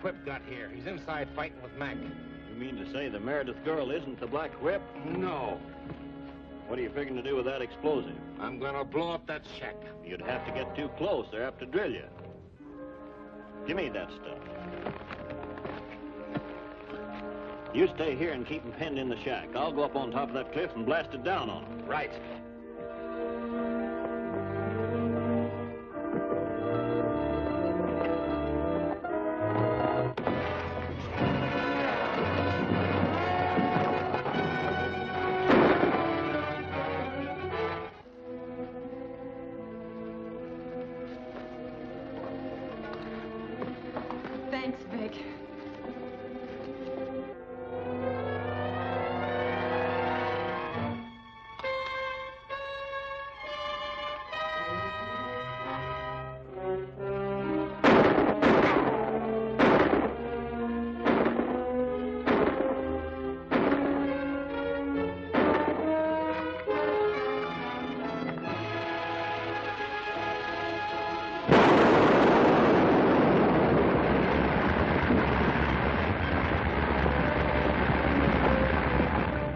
Whip got here. He's inside fighting with Mac. You mean to say the Meredith girl isn't the Black Whip? No. What are you figuring to do with that explosive? I'm gonna blow up that shack. You'd have to get too close. They're apt to drill you. Give me that stuff. You stay here and keep them pinned in the shack. I'll go up on top of that cliff and blast it down on them. Right. Thanks, Vic.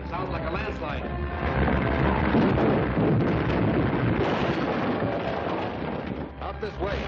Sounds like a landslide. Out this way.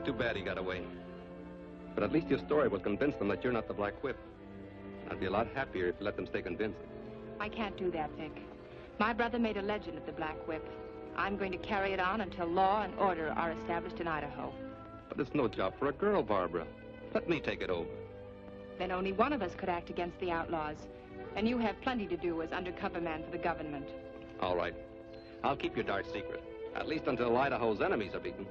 Too bad he got away. But at least your story will convince them that you're not the Black Whip. I'd be a lot happier if you let them stay convinced. I can't do that, Vic. My brother made a legend of the Black Whip. I'm going to carry it on until law and order are established in Idaho. But it's no job for a girl, Barbara. Let me take it over. Then only one of us could act against the outlaws. And you have plenty to do as undercover man for the government. All right. I'll keep your dark secret. At least until Idaho's enemies are beaten.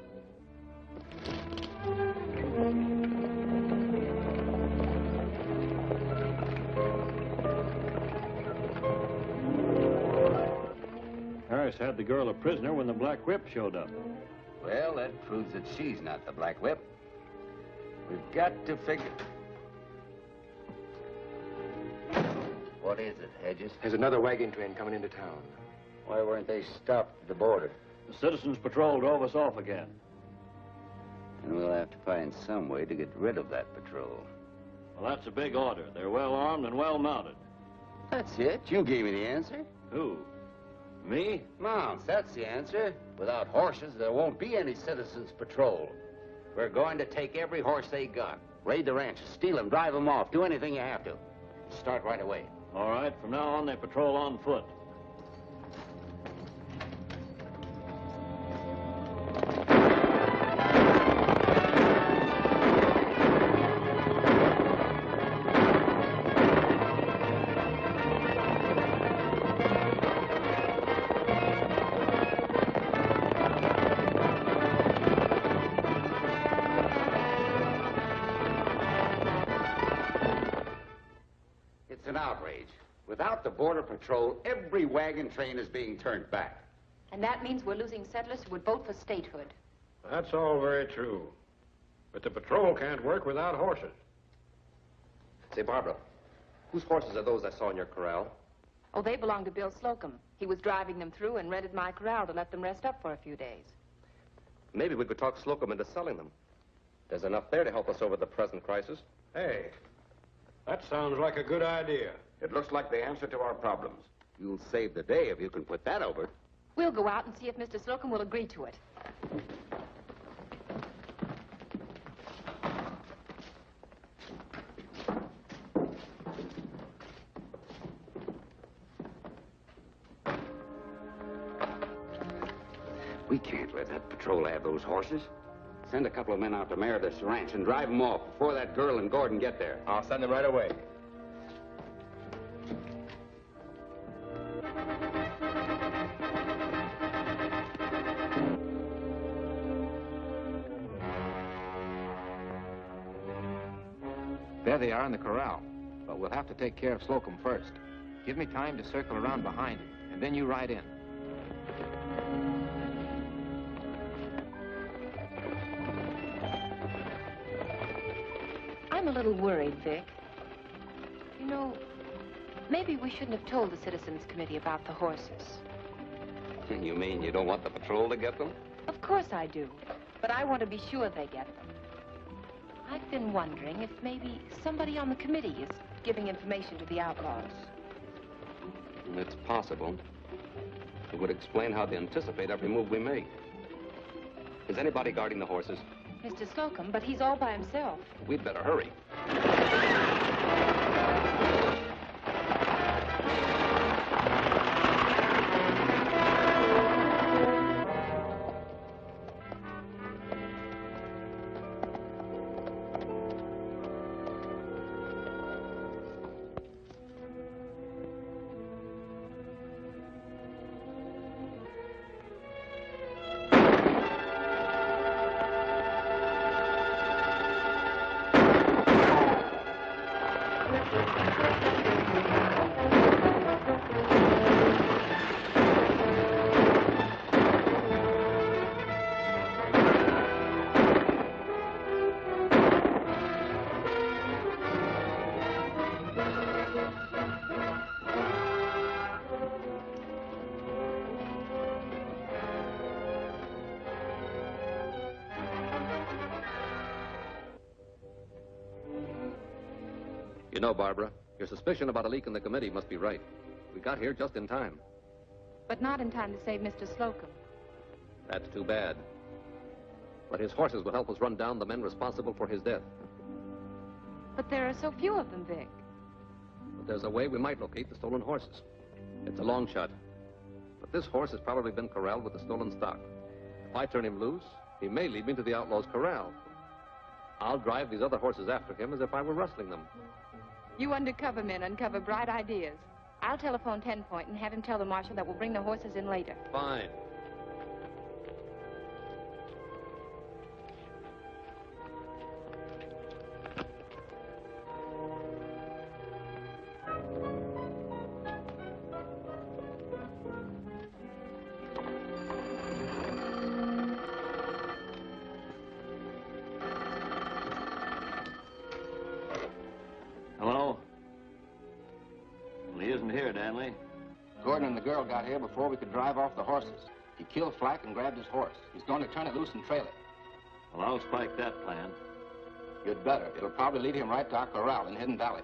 Harris had the girl a prisoner when the Black Whip showed up. Well, that proves that she's not the Black Whip. We've got to figure... What is it, Hedges? There's another wagon train coming into town. Why weren't they stopped at the border? The Citizens Patrol drove us off again. And we'll have to find some way to get rid of that patrol. Well, that's a big order. They're well armed and well mounted. That's it. You gave me the answer. Who? Me? Mounts, that's the answer. Without horses, there won't be any Citizens Patrol. We're going to take every horse they got. Raid the ranches, steal them, drive them off, do anything you have to. Start right away. All right, from now on, they patrol on foot. It's an outrage. Without the Border Patrol, every wagon train is being turned back. And that means we're losing settlers who would vote for statehood. That's all very true. But the patrol can't work without horses. Say, Barbara, whose horses are those I saw in your corral? Oh, they belong to Bill Slocum. He was driving them through and rented my corral to let them rest up for a few days. Maybe we could talk Slocum into selling them. There's enough there to help us over the present crisis. Hey, that sounds like a good idea. It looks like the answer to our problems. You'll save the day if you can put that over. We'll go out and see if Mr. Slocum will agree to it. We can't let that patrol have those horses. Send a couple of men out to Meredith's ranch and drive them off before that girl and Gordon get there. I'll send them right away. There they are in the corral. But we'll have to take care of Slocum first. Give me time to circle around behind him, and then you ride in. I'm a little worried, Vic. You know, maybe we shouldn't have told the Citizens Committee about the horses. You mean you don't want the patrol to get them? Of course I do, but I want to be sure they get them. I've been wondering if maybe somebody on the committee is giving information to the outlaws. It's possible. It would explain how they anticipate every move we make. Is anybody guarding the horses? Mr. Slocum, but he's all by himself. We'd better hurry. You know, Barbara, your suspicion about a leak in the committee must be right. We got here just in time. But not in time to save Mr. Slocum. That's too bad. But his horses will help us run down the men responsible for his death. But there are so few of them, Vic. But there's a way we might locate the stolen horses. It's a long shot. But this horse has probably been corralled with the stolen stock. If I turn him loose, he may lead me to the outlaw's corral. I'll drive these other horses after him as if I were rustling them. You undercover men uncover bright ideas. I'll telephone 10 Point and have him tell the marshal that we'll bring the horses in later. Fine. Hello? Well, he isn't here, Danley. Gordon and the girl got here before we could drive off the horses. He killed Flack and grabbed his horse. He's going to turn it loose and trail it. Well, I'll spike that plan. You'd better. It'll probably lead him right to our corral in Hidden Valley.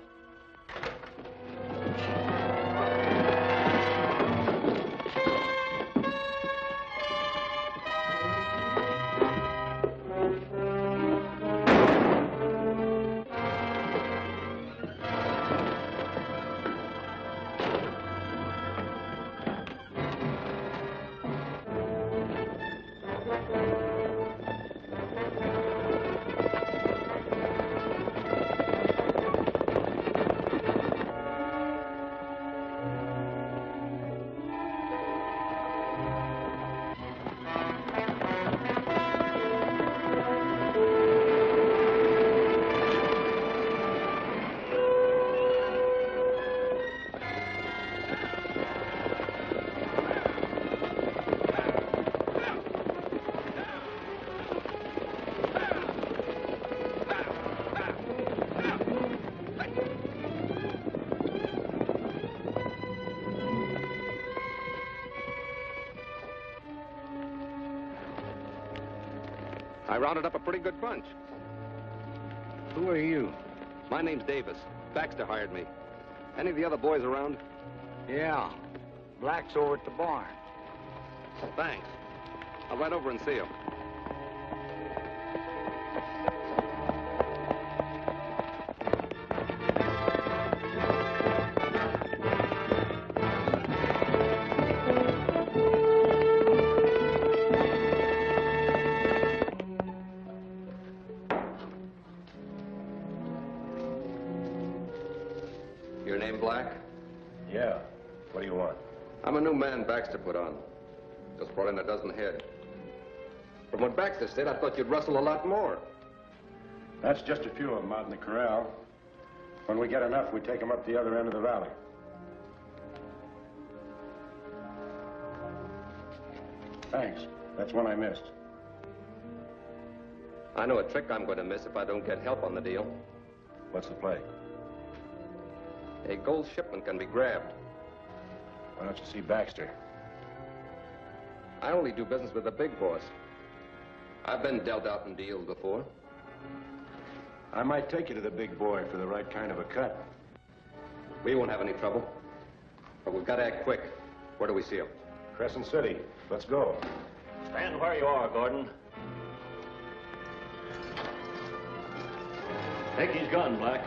I rounded up a pretty good bunch. Who are you? My name's Davis. Baxter hired me. Any of the other boys around? Yeah. Black's over at the barn. Thanks. I'll ride over and see him. Your name Black? Yeah. What do you want? I'm a new man Baxter put on. Just brought in a dozen head. From what Baxter said, I thought you'd rustle a lot more. That's just a few of them out in the corral. When we get enough, we take them up the other end of the valley. Thanks. That's one I missed. I know a trick I'm going to miss if I don't get help on the deal. What's the play? A gold shipment can be grabbed. Why don't you see Baxter? I only do business with the big boss. I've been dealt out in deals before. I might take you to the big boy for the right kind of a cut. We won't have any trouble. But we've got to act quick. Where do we see him? Crescent City. Let's go. Stand where you are, Gordon. Take his gun, Black.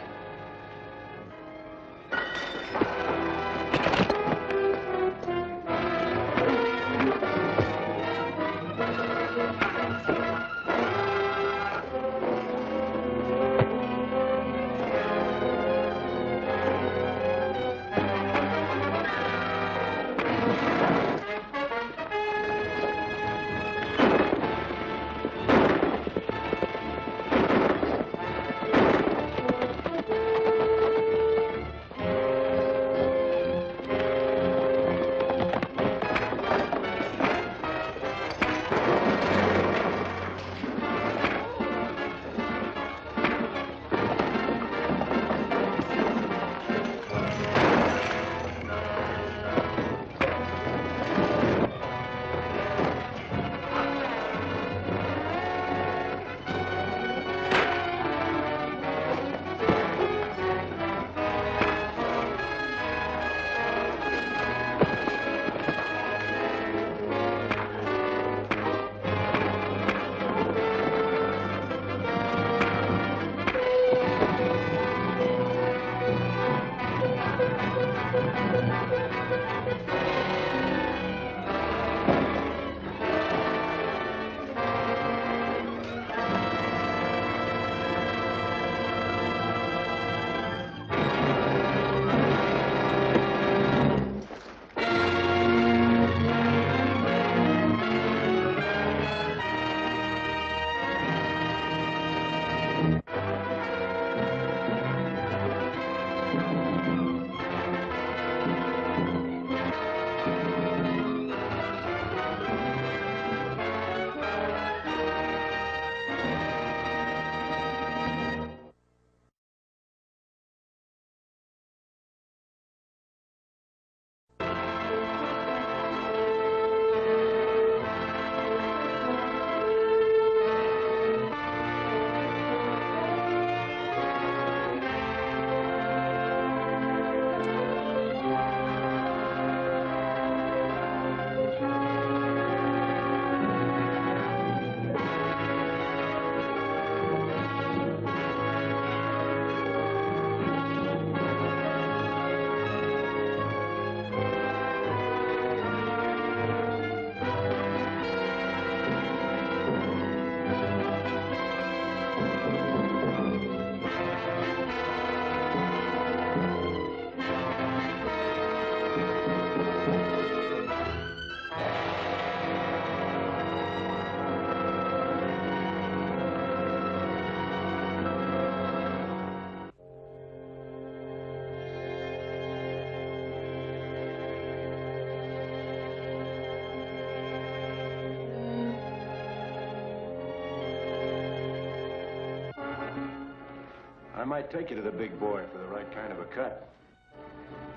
I might take you to the big boy for the right kind of a cut.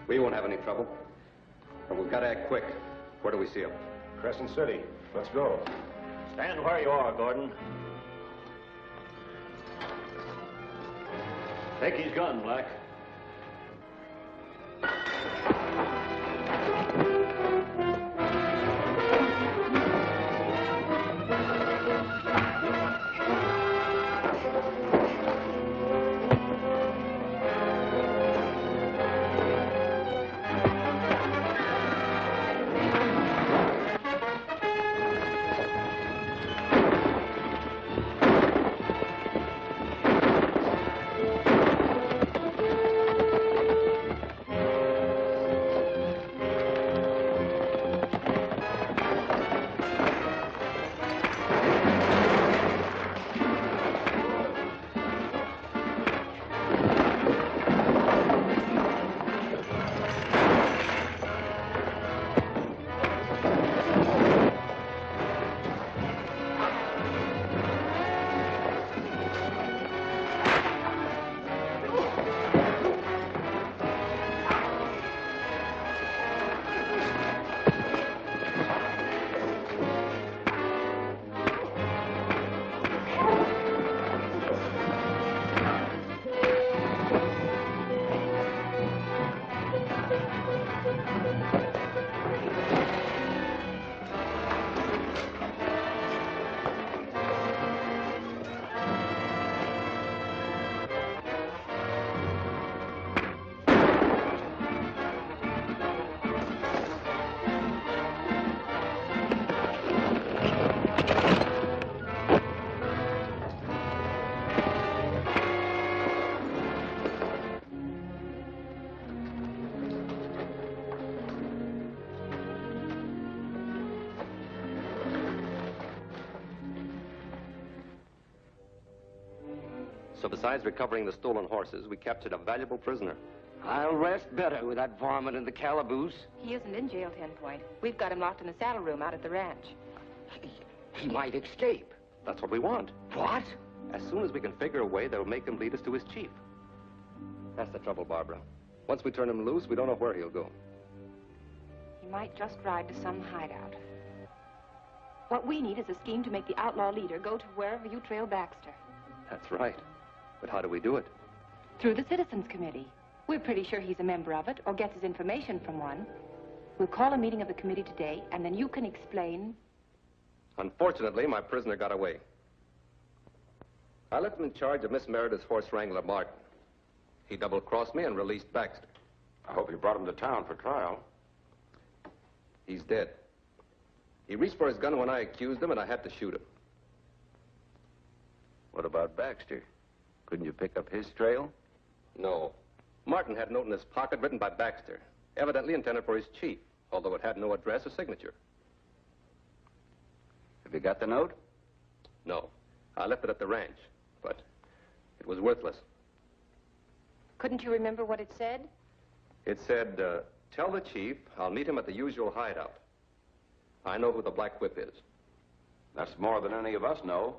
We won't have any trouble. But we've got to act quick. Where do we see him? Crescent City. Let's go. Stand where you are, Gordon. Take his gun, Black. So besides recovering the stolen horses, we captured a valuable prisoner. I'll rest better with that varmint in the calaboose. He isn't in jail, 10 Point. We've got him locked in the saddle room out at the ranch. He might escape. That's what we want. What? As soon as we can figure a way that'll make him lead us to his chief. That's the trouble, Barbara. Once we turn him loose, we don't know where he'll go. He might just ride to some hideout. What we need is a scheme to make the outlaw leader go to wherever you trail Baxter. That's right. But how do we do it? Through the Citizens Committee. We're pretty sure he's a member of it or gets his information from one. We'll call a meeting of the committee today, and then you can explain. Unfortunately, my prisoner got away. I left him in charge of Miss Meredith's horse wrangler, Martin. He double-crossed me and released Baxter. I hope you brought him to town for trial. He's dead. He reached for his gun when I accused him, and I had to shoot him. What about Baxter? Couldn't you pick up his trail? No. Martin had a note in his pocket written by Baxter, evidently intended for his chief, although it had no address or signature. Have you got the note? No. I left it at the ranch, but it was worthless. Couldn't you remember what it said? It said, tell the chief I'll meet him at the usual hideout. I know who the Black Whip is. That's more than any of us know.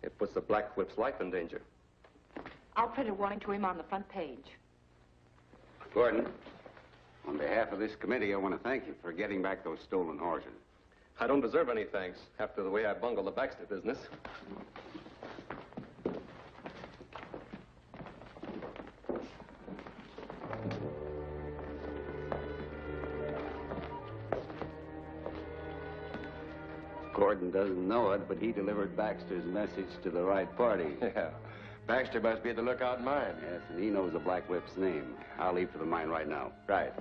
It puts the Black Whip's life in danger. I'll print a warning to him on the front page. Gordon, on behalf of this committee, I want to thank you for getting back those stolen horses. I don't deserve any thanks after the way I bungled the Baxter business. Gordon doesn't know it, but he delivered Baxter's message to the right party. Yeah. Baxter must be at the lookout mine. Yes, and he knows the Black Whip's name. I'll leave for the mine right now. Right.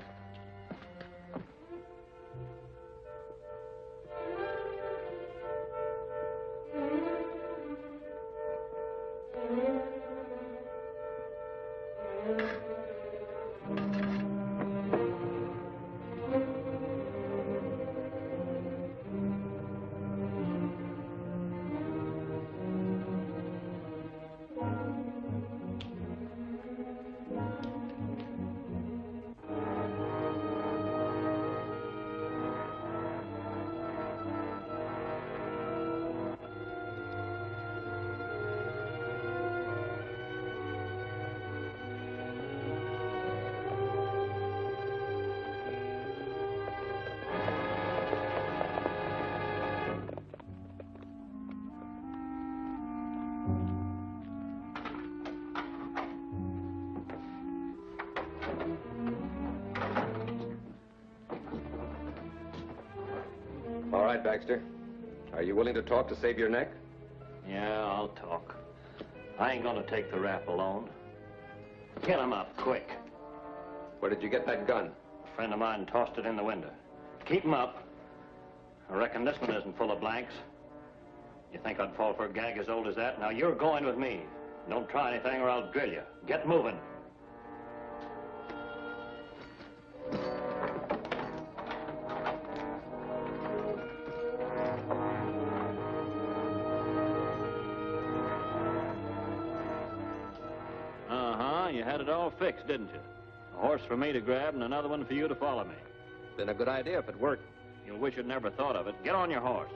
All right, Baxter. Are you willing to talk to save your neck? Yeah, I'll talk. I ain't gonna take the rap alone. Get him up, quick. Where did you get that gun? A friend of mine tossed it in the window. Keep him up. I reckon this one isn't full of blanks. You think I'd fall for a gag as old as that? Now, you're going with me. Don't try anything or I'll drill you. Get moving. You had it all fixed, didn't you? A horse for me to grab and another one for you to follow me. Been a good idea if it worked. You'll wish you'd never thought of it. Get on your horse.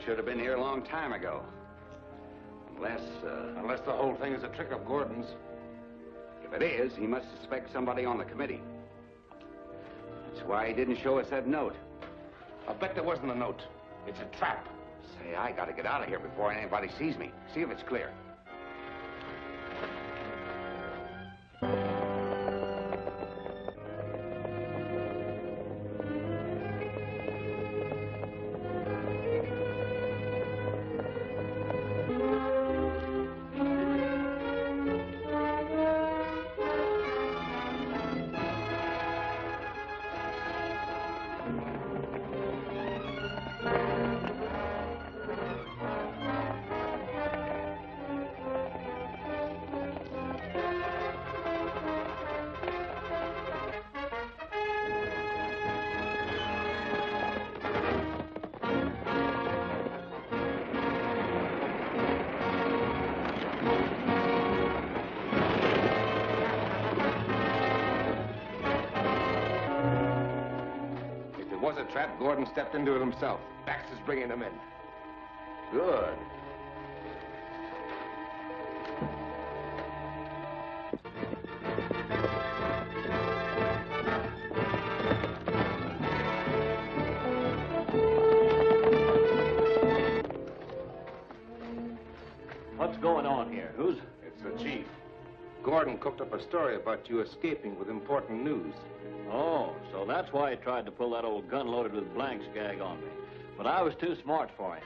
should have been here a long time ago. Unless the whole thing is a trick of Gordon's. If it is, he must suspect somebody on the committee. That's why he didn't show us that note. I'll bet there wasn't a note. It's a trap. Say, I gotta get out of here before anybody sees me. See if it's clear. Trap, Gordon stepped into it himself. Baxter's bringing him in. Good. What's going on here? Who's... It's the chief. Gordon cooked up a story about you escaping with important news. Oh, so that's why he tried to pull that old gun loaded with blanks gag on me. But I was too smart for him.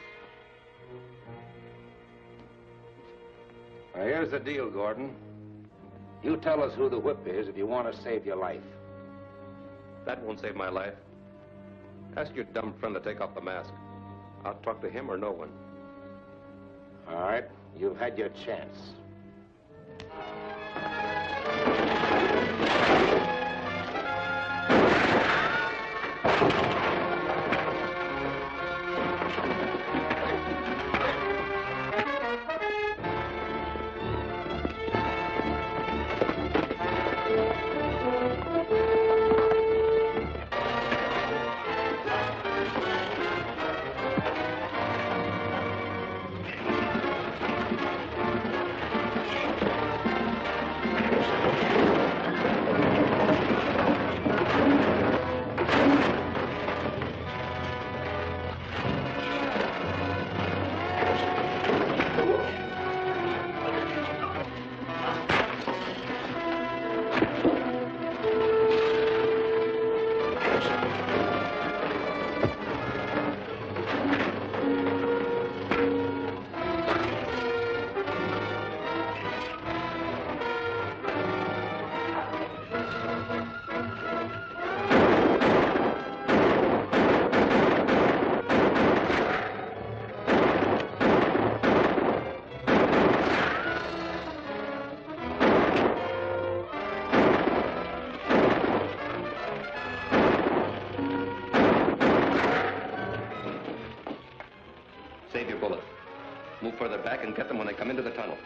Now, here's the deal, Gordon. You tell us who the whip is if you want to save your life. That won't save my life. Ask your dumb friend to take off the mask. I'll talk to him or no one. All right, you've had your chance. Save your bullet. Move further back and get them when they come into the tunnel.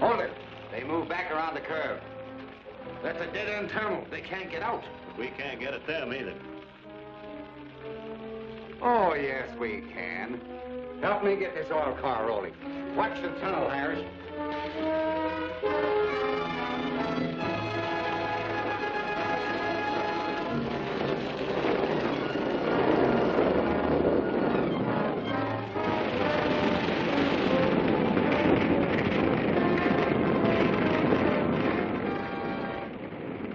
Hold it. They move back around the curve. That's a dead-end tunnel. They can't get out. But we can't get at them either. Oh, yes, we can. Help me get this oil car rolling. Watch the tunnel, Harris.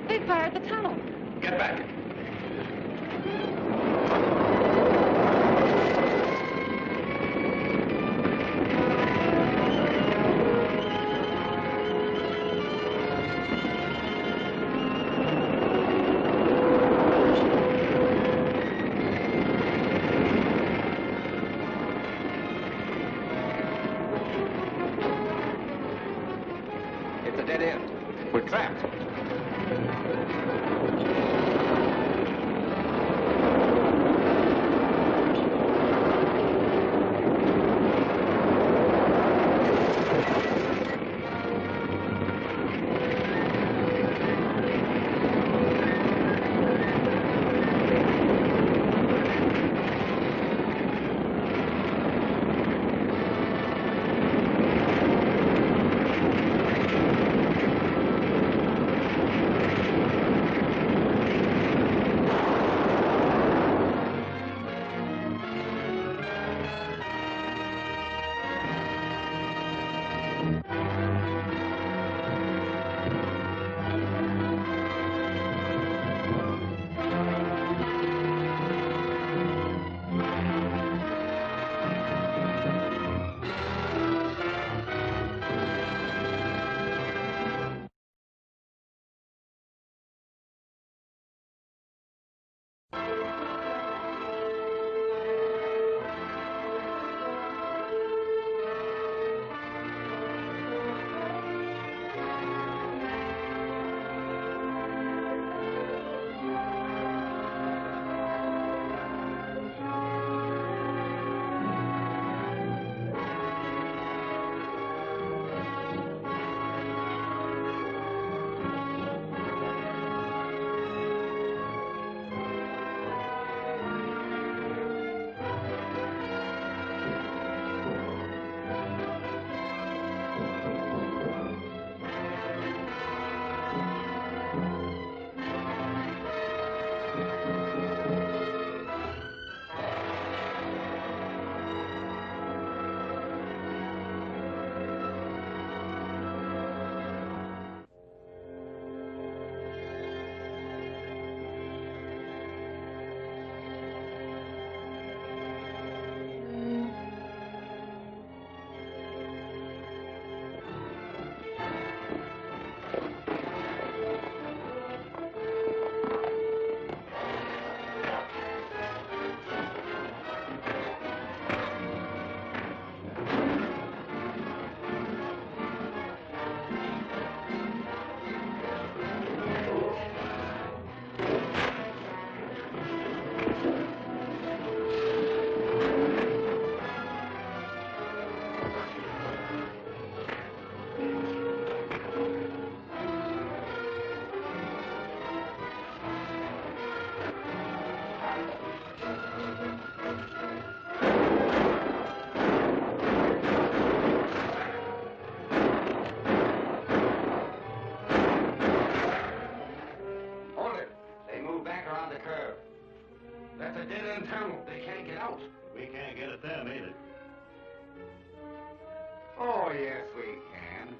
They fired the tunnel. Get back. It's a dead end. We're trapped. But we can't get at them either. Oh, yes, we can.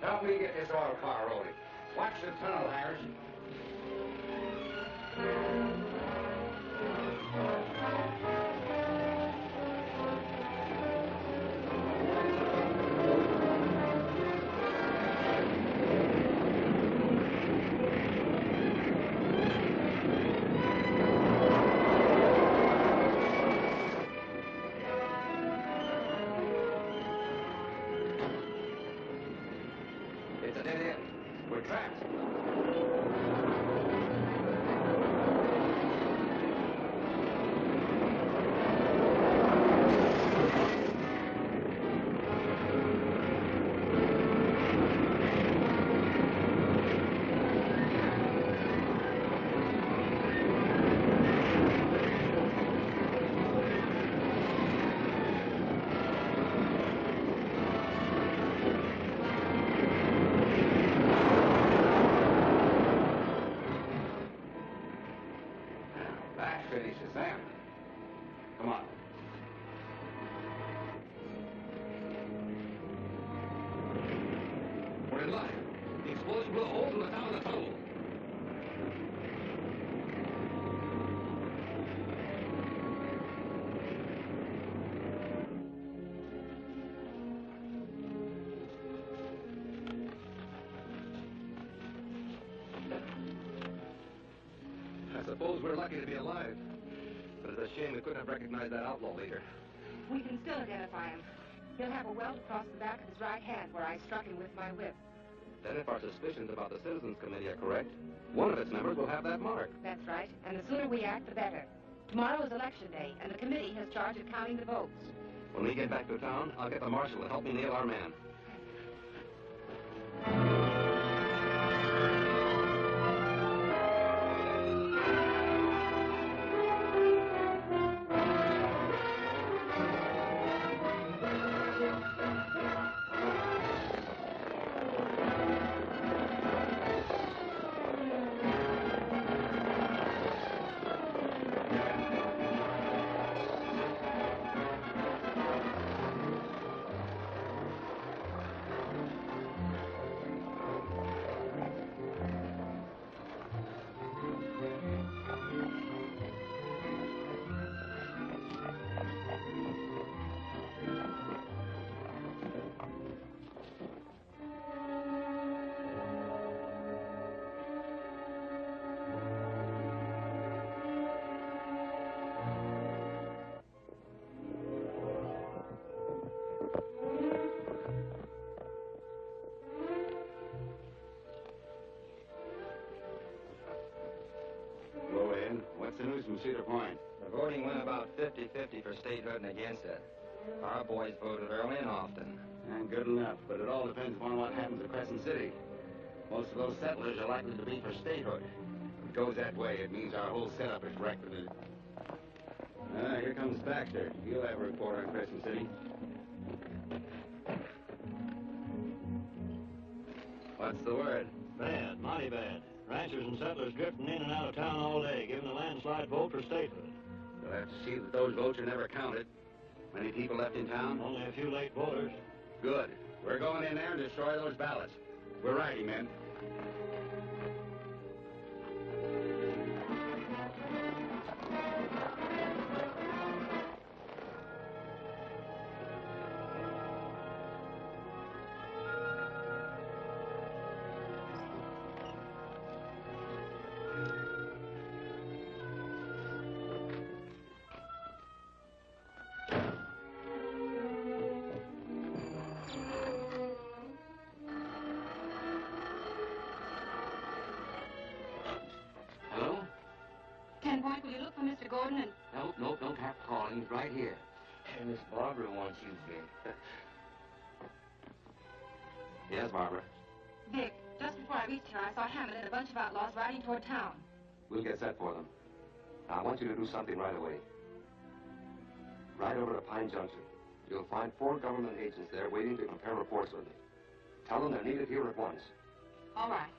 Help me get this oil car rolling. Watch the tunnel, Harris. It's a dead end. We're trapped. That finishes them. Come on. We're in luck. The explosion blew a hole through the top of the tunnel. I suppose we're lucky to be alive. But it's a shame we couldn't have recognized that outlaw leader. We can still identify him. He'll have a welt across the back of his right hand where I struck him with my whip. Then if our suspicions about the Citizens Committee are correct, one of its members will have that mark. That's right, and the sooner we act, the better. Tomorrow is election day, and the committee has charge of counting the votes. When we get back to town, I'll get the marshal to help me nail our man. Go in. What's the news from Cedar Point? The voting went about 50-50 for statehood and against it. Our boys voted early and often. And good enough, but it all depends upon what happens at Crescent City. Most of those settlers are likely to be for statehood. If it goes that way, it means our whole setup is wrecked. Here comes Baxter. He'll have a report on Crescent City. What's the word? Bad, mighty bad. Ranchers and settlers drifting in and out of town all day, giving a landslide vote for statehood. We'll have to see that those votes are never counted. Many people left in town? Only a few late voters. Good. We're going in there and destroy those ballots. We're righty, men. Will you look for Mr. Gordon and... No, don't have to call him. He's right here. And Miss Barbara wants you, Vic. Yes, Barbara. Vic, just before I reached here, I saw Hammond and a bunch of outlaws riding toward town. We'll get set for them. Now, I want you to do something right away. Ride over to Pine Junction. You'll find 4 government agents there waiting to compare reports with me. Tell them they're needed here at once. All right.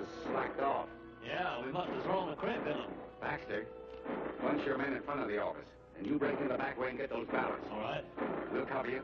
horses slacked off. Yeah, we must have thrown a crimp in them. Baxter, bunch your men in front of the office, and you break in the back way and get those ballots. All right. We'll cover you.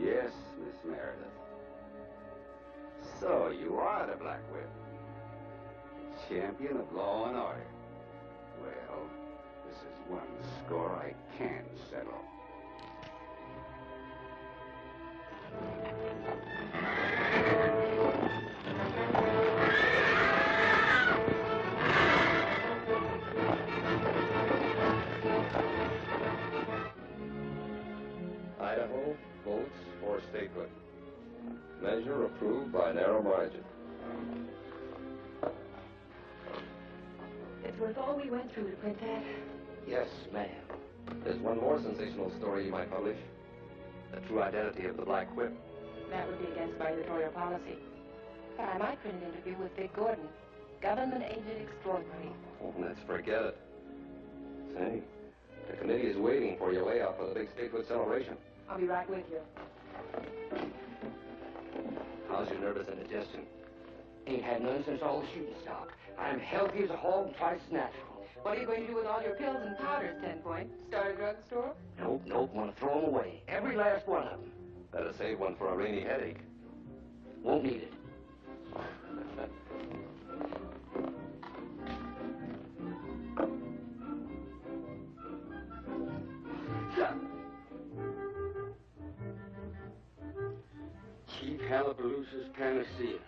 Yes, Miss Meredith. So you are the Black Whip. Champion of law and order. Well, this is one score I can settle. Idaho votes for statehood. Measure approved by narrow margin. It's worth all we went through to print that. Yes, ma'am. There's one more sensational story you might publish. The true identity of the Black Whip. That would be against my editorial policy. But I might print an interview with Vic Gordon, government agent extraordinary. Oh, let's forget it. Say, the committee is waiting for your layout for the big statehood celebration. I'll be right with you. How's your nervous indigestion? Ain't had none since all the shooting stopped. I'm healthy as a hog, twice as natural. What are you going to do with all your pills and powders, 10 Point? Start a drugstore? Nope, want to throw them away. Every last one of them. Better save one for a rainy headache. Won't need it. Chief Hullabalooza's panacea.